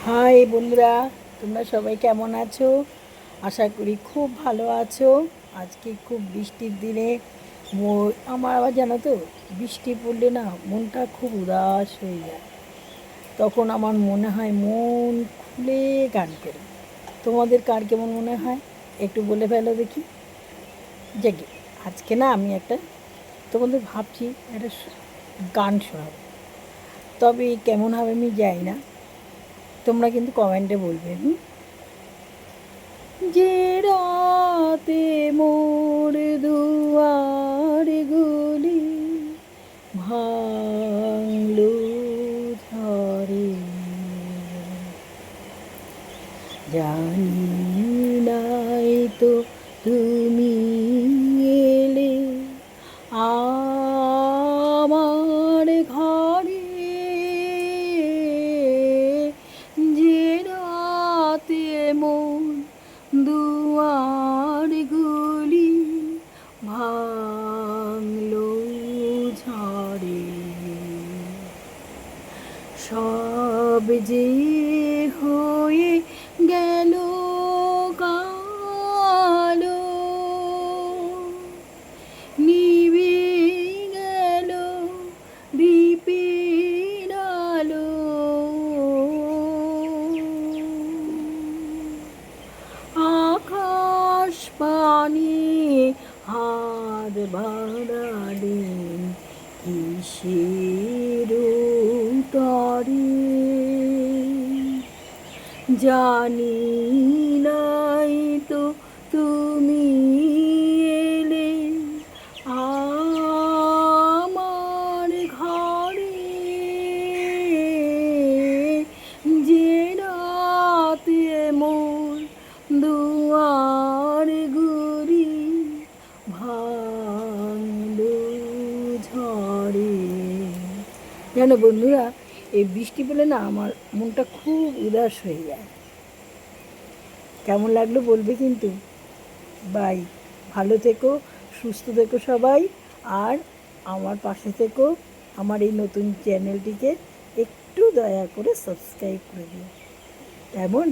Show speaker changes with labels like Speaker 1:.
Speaker 1: High বন্ধুরা, তোমরা সবাই কেমন আছো? আশা করি খুব ভালো আছো। আজকে খুব বৃষ্টির দিনে আমার আবার জানো তো, বৃষ্টি পড়লে না মনটা খুব উদাস হয়ে যায়। তখন আমার মনে হয় মন খুলে গান করি। তোমাদের কার কেমন মনে হয় একটু বলে ফেলো দেখি। জেগে আজকে না আমি একটা তোমাদের ভাবছি একটা গান শোনাবো, তবে কেমন হবে আমি জানি না, তোমরা কিন্তু কমেন্টে বলবে। যে রাতে মোর দুয়ারগুলি ভাঙলো ঝড়ে, জানি নাই তো তুমি এলে আমার ঘরে। যে রাতে মন দুয়ারগুলি ভাঙলো ঝড়ে, সব যে হয়ে গেল কালো, নিভে গেল দ্বীপের আলো, আকাশ পানে হাত বাড়ালেন কিসের তরে, জানি নাই তো তুমি এলে আমার ঘরে। যে রাতে মোর দুয়ার গুলি ভাঙলো ঝড়ে। জানো বন্ধুরা, এই বৃষ্টি পেলে না আমার মনটা খুব উদাস হয়ে যায়। কেমন লাগলো বলবে কিন্তু। বাই, ভালো থেকো, সুস্থ থেকো সবাই, আর আমার পাশে থেকো। আমার এই নতুন চ্যানেলটিকে একটু দয়া করে সাবস্ক্রাইব করে দিও। কেমন?